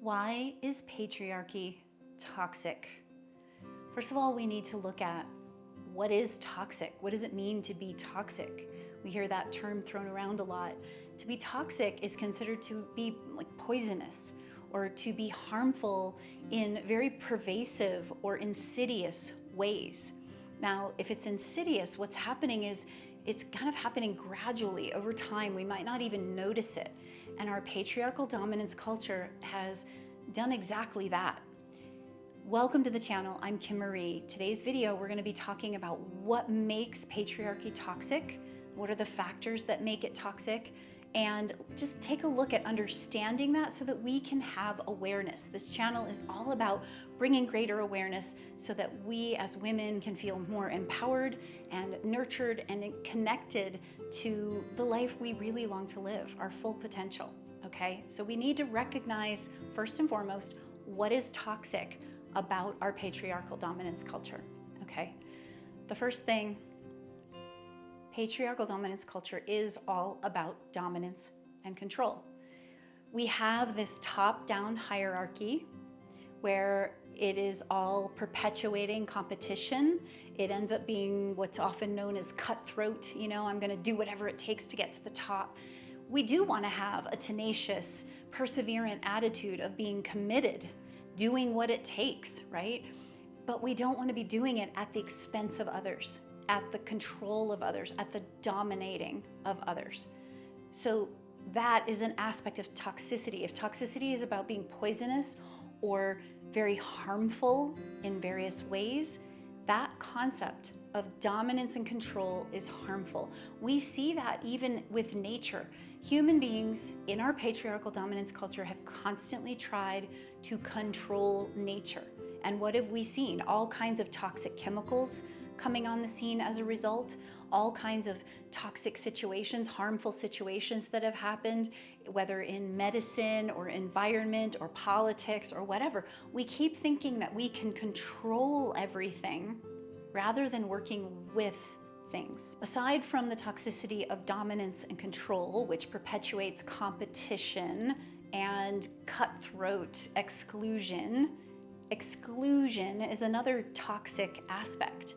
Why is patriarchy toxic? First of all, we need to look at what is toxic. What does it mean to be toxic? We hear that term thrown around a lot. To be toxic is considered to be like poisonous or to be harmful in very pervasive or insidious ways. Now, if it's insidious, what's happening is it's kind of happening gradually over time. We might not even notice it. And our patriarchal dominance culture has done exactly that. Welcome to the channel. I'm Kim Marie. Today's video, we're going to be talking about what makes patriarchy toxic, what are the factors that make it toxic, and just take a look at understanding that so that we can have awareness. This channel is all about bringing greater awareness so that we as women can feel more empowered and nurtured and connected to the life we really long to live, our full potential, okay? So we need to recognize, first and foremost, what is toxic about our patriarchal dominance culture, okay? The first thing, patriarchal dominance culture is all about dominance and control. We have this top-down hierarchy where it is all perpetuating competition. It ends up being what's often known as cutthroat. You know, I'm gonna do whatever it takes to get to the top. We do wanna have a tenacious, perseverant attitude of being committed, doing what it takes, right? But we don't wanna be doing it at the expense of others, at the control of others, at the dominating of others. So that is an aspect of toxicity. If toxicity is about being poisonous or very harmful in various ways, that concept of dominance and control is harmful. We see that even with nature. Human beings in our patriarchal dominance culture have constantly tried to control nature. And what have we seen? All kinds of toxic chemicals coming on the scene as a result, all kinds of toxic situations, harmful situations that have happened, whether in medicine or environment or politics or whatever. We keep thinking that we can control everything rather than working with things. Aside from the toxicity of dominance and control, which perpetuates competition and cutthroat exclusion, exclusion is another toxic aspect.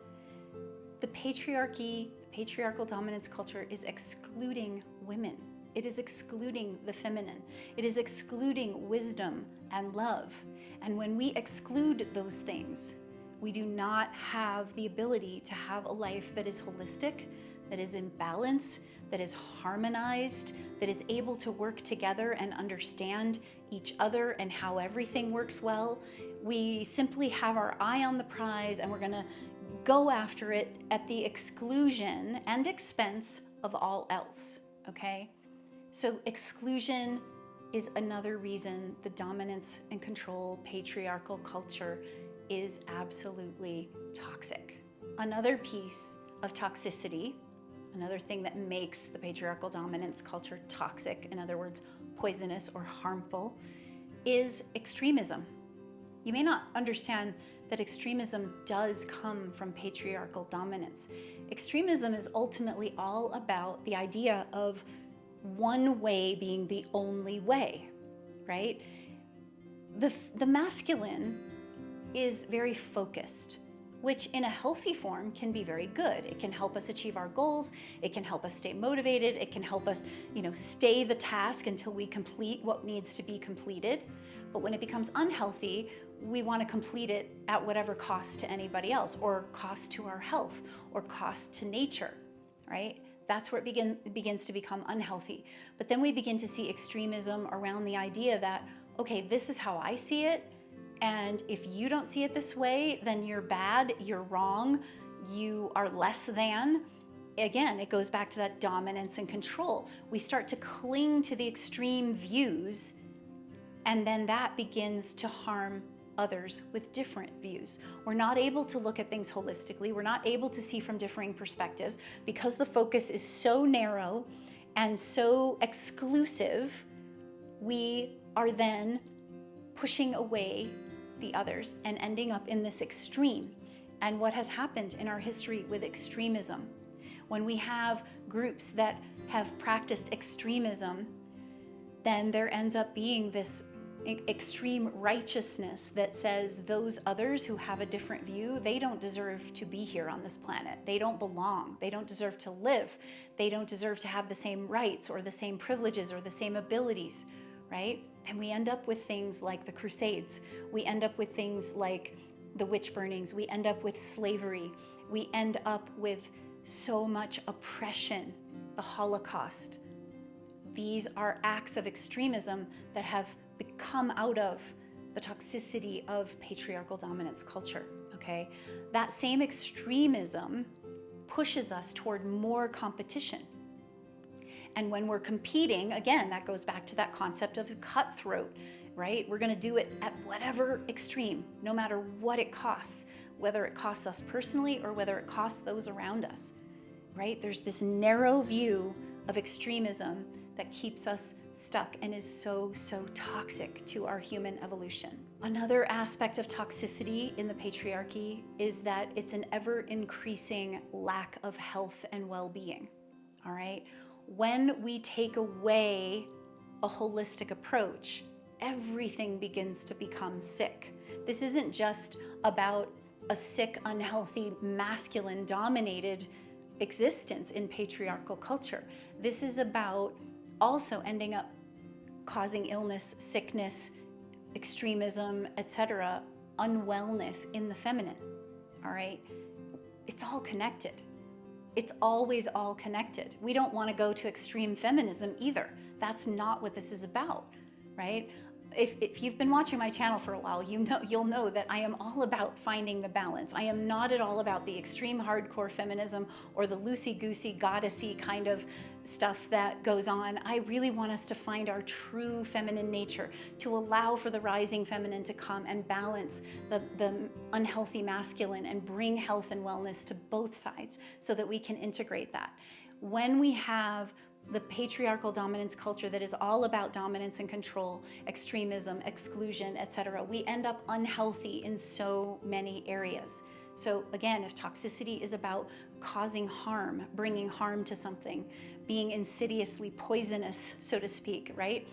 The patriarchal dominance culture is excluding women. It is excluding the feminine. It is excluding wisdom and love. And when we exclude those things, we do not have the ability to have a life that is holistic, that is in balance, that is harmonized, that is able to work together and understand each other and how everything works well. We simply have our eye on the prize and we're gonna go after it at the exclusion and expense of all else, okay? So exclusion is another reason the dominance and control patriarchal culture is absolutely toxic. Another piece of toxicity, another thing that makes the patriarchal dominance culture toxic, in other words, poisonous or harmful, is extremism. You may not understand that extremism does come from patriarchal dominance. Extremism is ultimately all about the idea of one way being the only way, right? The masculine is very focused, which in a healthy form can be very good. It can help us achieve our goals. It can help us stay motivated. It can help us, stay the task until we complete what needs to be completed. But when it becomes unhealthy, we want to complete it at whatever cost to anybody else, or cost to our health, or cost to nature, right? That's where it begins to become unhealthy. But then we begin to see extremism around the idea that, okay, this is how I see it, and if you don't see it this way, then you're bad, you're wrong, you are less than. Again, it goes back to that dominance and control. We start to cling to the extreme views, and then that begins to harm others with different views. We're not able to look at things holistically. We're not able to see from differing perspectives because the focus is so narrow and so exclusive. We are then pushing away the others and ending up in this extreme. And what has happened in our history with extremism, when we have groups that have practiced extremism, then there ends up being this extreme righteousness that says those others who have a different view, they don't deserve to be here on this planet. They don't belong. They don't deserve to live. They don't deserve to have the same rights or the same privileges or the same abilities, right? And we end up with things like the Crusades. We end up with things like the witch burnings. We end up with slavery. We end up with so much oppression, the Holocaust. These are acts of extremism that have come out of the toxicity of patriarchal dominance culture, okay? That same extremism pushes us toward more competition. And when we're competing, again, that goes back to that concept of cutthroat, right? We're gonna do it at whatever extreme, no matter what it costs, whether it costs us personally or whether it costs those around us, right? There's this narrow view of extremism that keeps us stuck and is so toxic to our human evolution. Another aspect of toxicity in the patriarchy is that it's an ever-increasing lack of health and well-being, all right? When we take away a holistic approach, everything begins to become sick. This isn't just about a sick, unhealthy, masculine-dominated existence in patriarchal culture. This is about also ending up causing illness, sickness, extremism, etc., unwellness in the feminine, all right? It's all connected. It's always all connected. We don't want to go to extreme feminism either. That's not what this is about, right? If you've been watching my channel for a while, you'll know that I am all about finding the balance. I am not at all about the extreme hardcore feminism or the loosey-goosey, goddessy kind of stuff that goes on. I really want us to find our true feminine nature, to allow for the rising feminine to come and balance the unhealthy masculine and bring health and wellness to both sides so that we can integrate that. When we have the patriarchal dominance culture that is all about dominance and control, extremism, exclusion, etc., we end up unhealthy in so many areas. So again, if toxicity is about causing harm, bringing harm to something, being insidiously poisonous, so to speak, right?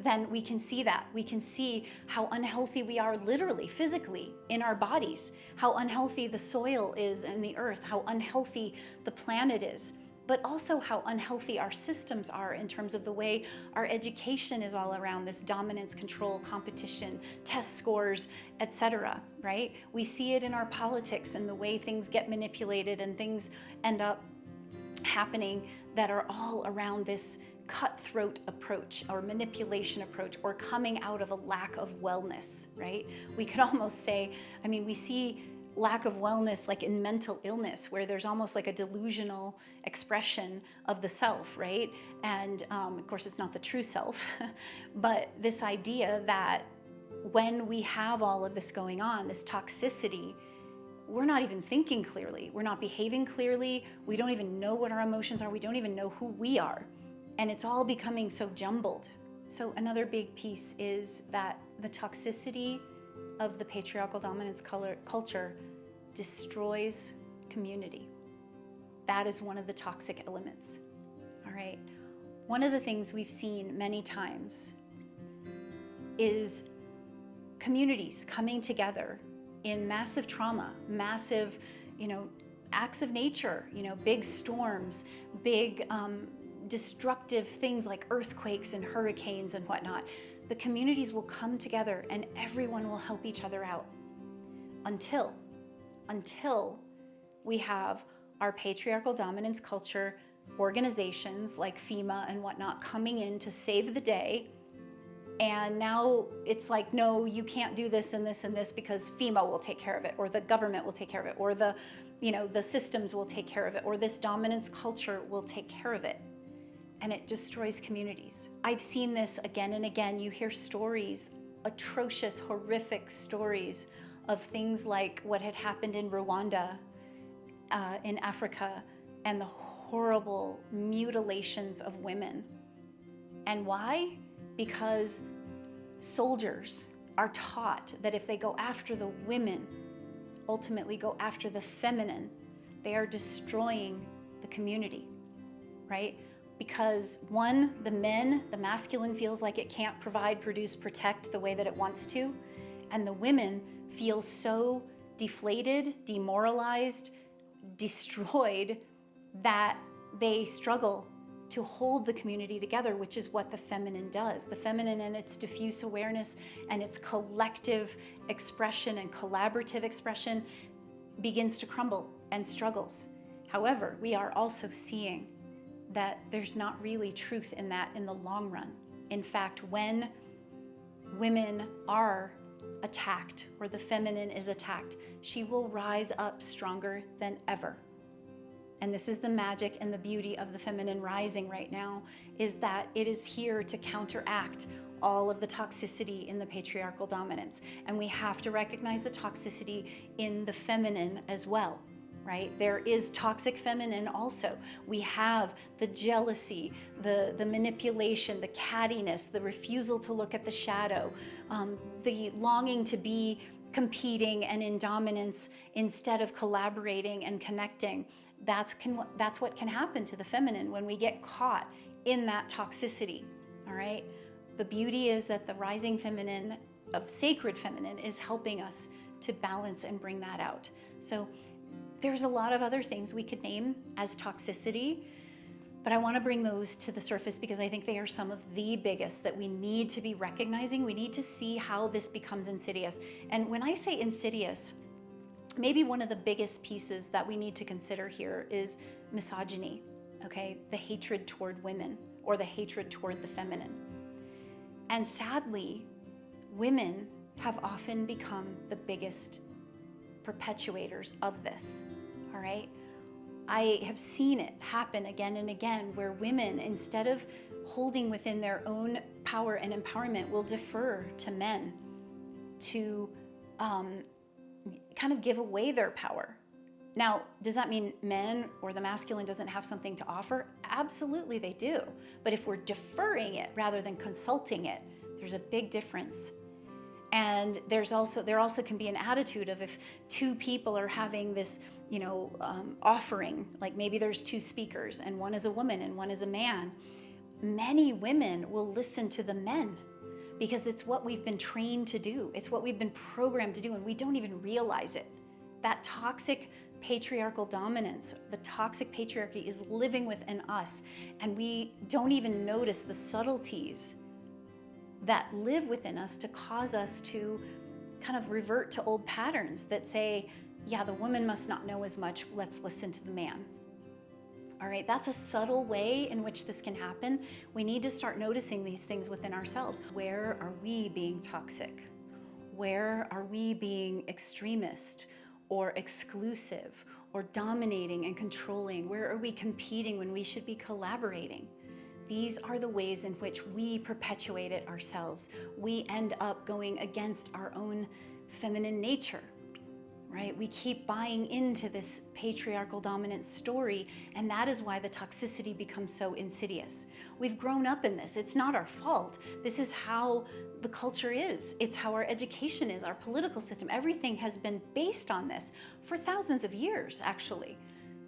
Then we can see that. We can see how unhealthy we are literally, physically, in our bodies, how unhealthy the soil is and the earth, how unhealthy the planet is, but also how unhealthy our systems are in terms of the way our education is all around this dominance, control, competition, test scores, etc., right? We see it in our politics and the way things get manipulated and things end up happening that are all around this cutthroat approach or manipulation approach or coming out of a lack of wellness, right? We could almost say, I mean, we see lack of wellness like in mental illness where there's almost like a delusional expression of the self, right? And of course it's not the true self, but this idea that when we have all of this going on, this toxicity, we're not even thinking clearly, we're not behaving clearly, we don't even know what our emotions are, we don't even know who we are, and it's all becoming so jumbled. So another big piece is that the toxicity of the patriarchal dominance culture destroys community. That is one of the toxic elements, all right? One of the things we've seen many times is communities coming together in massive trauma, massive, acts of nature, big storms, big destructive things like earthquakes and hurricanes and whatnot. The communities will come together and everyone will help each other out until we have our patriarchal dominance culture organizations like FEMA and whatnot coming in to save the day. And now it's like, no, you can't do this and this and this because FEMA will take care of it, or the government will take care of it, or the systems will take care of it, or this dominance culture will take care of it. And it destroys communities. I've seen this again and again. You hear stories, atrocious, horrific stories of things like what had happened in Rwanda, in Africa, and the horrible mutilations of women. And why? Because soldiers are taught that if they go after the women, ultimately go after the feminine, they are destroying the community, right? because one, the masculine feels like it can't provide, produce, protect the way that it wants to, and the women feel so deflated, demoralized, destroyed that they struggle to hold the community together, which is what the feminine does. The feminine and its diffuse awareness and its collective expression and collaborative expression begins to crumble and struggles. However, we are also seeing that there's not really truth in that in the long run. In fact, when women are attacked or the feminine is attacked, she will rise up stronger than ever. And this is the magic and the beauty of the feminine rising right now, is that it is here to counteract all of the toxicity in the patriarchal dominance. And we have to recognize the toxicity in the feminine as well, right? There is toxic feminine also. We have the jealousy, the manipulation, the cattiness, the refusal to look at the shadow, the longing to be competing and in dominance instead of collaborating and connecting. That's what can happen to the feminine when we get caught in that toxicity, all right? The beauty is that the rising feminine of sacred feminine is helping us to balance and bring that out. So there's a lot of other things we could name as toxicity, but I want to bring those to the surface because I think they are some of the biggest that we need to be recognizing. We need to see how this becomes insidious. And when I say insidious, maybe one of the biggest pieces that we need to consider here is misogyny, okay? The hatred toward women or the hatred toward the feminine. And sadly, women have often become the biggest perpetuators of this, all right? I have seen it happen again and again where women, instead of holding within their own power and empowerment, will defer to men to kind of give away their power. Now, does that mean men or the masculine doesn't have something to offer? Absolutely they do. But if we're deferring it rather than consulting it, there's a big difference. And there also can be an attitude of if two people are having this, offering, like maybe there's two speakers and one is a woman and one is a man, many women will listen to the men because it's what we've been trained to do. It's what we've been programmed to do, and we don't even realize it. That toxic patriarchal dominance, the toxic patriarchy is living within us, and we don't even notice the subtleties that live within us to cause us to kind of revert to old patterns that say, yeah, the woman must not know as much, let's listen to the man. All right, that's a subtle way in which this can happen. We need to start noticing these things within ourselves. Where are we being toxic? Where are we being extremist or exclusive or dominating and controlling? Where are we competing when we should be collaborating? These are the ways in which we perpetuate it ourselves. We end up going against our own feminine nature, right? We keep buying into this patriarchal dominant story, and that is why the toxicity becomes so insidious. We've grown up in this. It's not our fault. This is how the culture is. It's how our education is, our political system. Everything has been based on this for thousands of years, actually.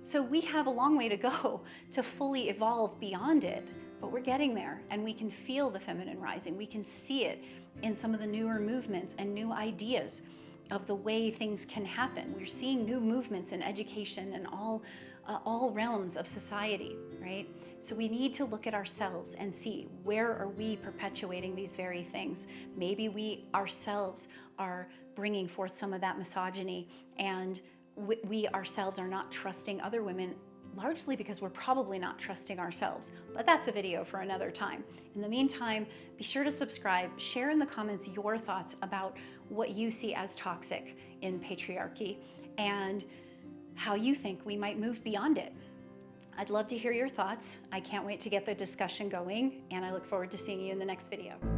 So we have a long way to go to fully evolve beyond it, but we're getting there, and we can feel the feminine rising. We can see it in some of the newer movements and new ideas of the way things can happen. We're seeing new movements in education and all realms of society, right? So we need to look at ourselves and see, where are we perpetuating these very things? Maybe we ourselves are bringing forth some of that misogyny, and we ourselves are not trusting other women, largely because we're probably not trusting ourselves. But that's a video for another time. In the meantime, be sure to subscribe, share in the comments your thoughts about what you see as toxic in patriarchy and how you think we might move beyond it. I'd love to hear your thoughts. I can't wait to get the discussion going, and I look forward to seeing you in the next video.